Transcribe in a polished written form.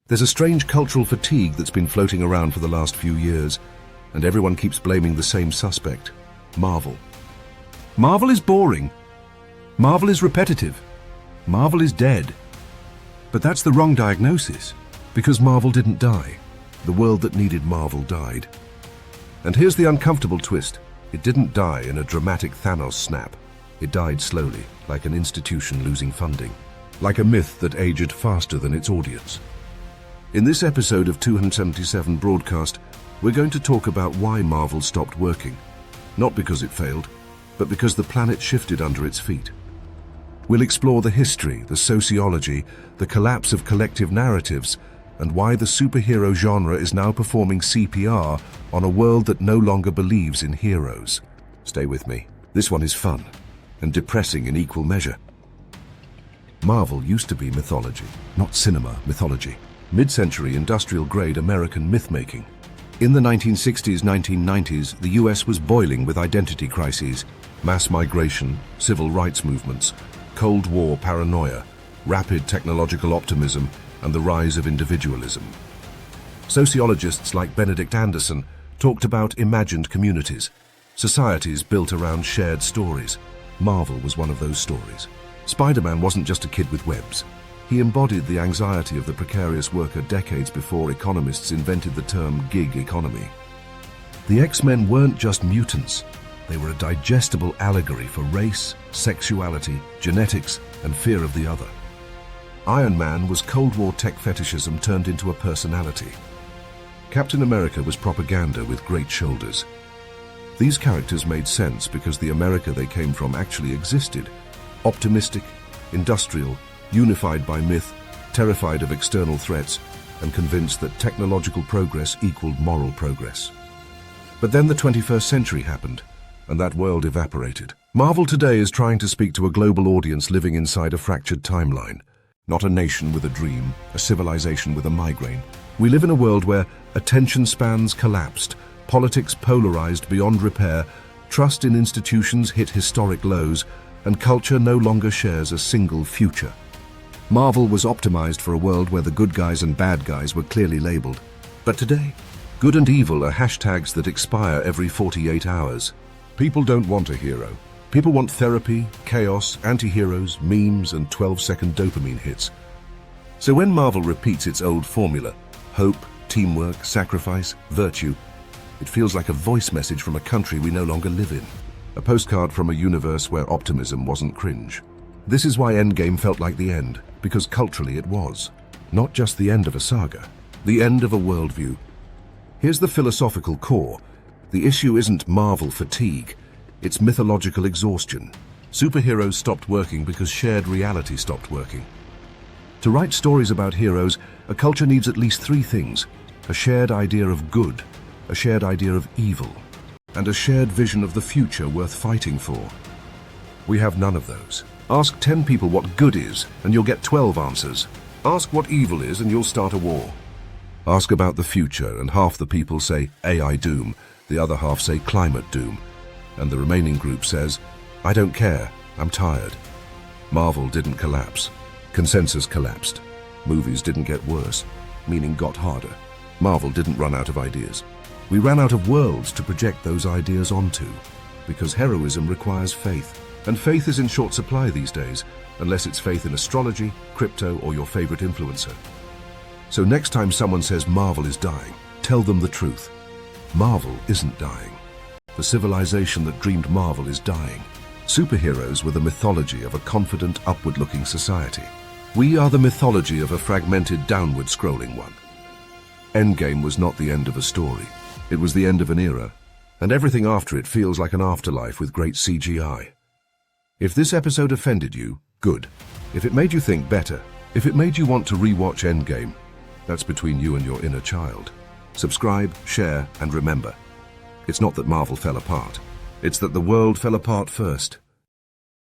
There's a strange cultural fatigue that's been floating around for the last few years, and everyone keeps blaming the same suspect, Marvel. Marvel is boring. Marvel is repetitive. Marvel is dead. But that's the wrong diagnosis, because Marvel didn't die. The world that needed Marvel died. And here's the uncomfortable twist. It didn't die in a dramatic Thanos snap. It died slowly, like an institution losing funding. Like a myth that aged faster than its audience. In this episode of 277 Broadcast, we're going to talk about why Marvel stopped working. Not because it failed, but because the planet shifted under its feet. We'll explore the history, the sociology, the collapse of collective narratives, and why the superhero genre is now performing CPR on a world that no longer believes in heroes. Stay with me. This one is fun and depressing in equal measure. Marvel used to be mythology, not cinema mythology. Mid-century industrial-grade American myth-making. In the 1960s, 1990s, the US was boiling with identity crises, mass migration, civil rights movements, Cold War paranoia, rapid technological optimism, and the rise of individualism. Sociologists like Benedict Anderson talked about imagined communities, societies built around shared stories. Marvel was one of those stories. Spider-Man wasn't just a kid with webs. He embodied the anxiety of the precarious worker decades before economists invented the term gig economy. The X-Men weren't just mutants. They were a digestible allegory for race, sexuality, genetics, and fear of the other. Iron Man was Cold War tech fetishism turned into a personality. Captain America was propaganda with great shoulders. These characters made sense because the America they came from actually existed. Optimistic, industrial, unified by myth, terrified of external threats, and convinced that technological progress equaled moral progress. But then the 21st century happened, and that world evaporated. Marvel today is trying to speak to a global audience living inside a fractured timeline. Not a nation with a dream, a civilization with a migraine. We live in a world where attention spans collapsed, politics polarized beyond repair, trust in institutions hit historic lows, and culture no longer shares a single future. Marvel was optimized for a world where the good guys and bad guys were clearly labeled. But today, good and evil are hashtags that expire every 48 hours. People don't want a hero. People want therapy, chaos, anti-heroes, memes, and 12-second dopamine hits. So when Marvel repeats its old formula, hope, teamwork, sacrifice, virtue, it feels like a voice message from a country we no longer live in. A postcard from a universe where optimism wasn't cringe. This is why Endgame felt like the end, because culturally it was. Not just the end of a saga, the end of a worldview. Here's the philosophical core. The issue isn't Marvel fatigue, it's mythological exhaustion. Superheroes stopped working because shared reality stopped working. To write stories about heroes, a culture needs at least three things: a shared idea of good, a shared idea of evil, and a shared vision of the future worth fighting for. We have none of those. Ask 10 people what good is, and you'll get 12 answers. Ask what evil is, and you'll start a war. Ask about the future, and half the people say AI doom, the other half say climate doom, and the remaining group says, I don't care, I'm tired. Marvel didn't collapse. Consensus collapsed. Movies didn't get worse, meaning got harder. Marvel didn't run out of ideas. We ran out of worlds to project those ideas onto, because heroism requires faith. And faith is in short supply these days, unless it's faith in astrology, crypto, or your favorite influencer. So next time someone says Marvel is dying, tell them the truth. Marvel isn't dying. The civilization that dreamed Marvel is dying. Superheroes were the mythology of a confident, upward-looking society. We are the mythology of a fragmented, downward-scrolling one. Endgame was not the end of a story. It was the end of an era, and everything after it feels like an afterlife with great CGI. If this episode offended you, good. If it made you think better, if it made you want to re-watch Endgame, that's between you and your inner child. Subscribe, share, and remember, it's not that Marvel fell apart. It's that the world fell apart first.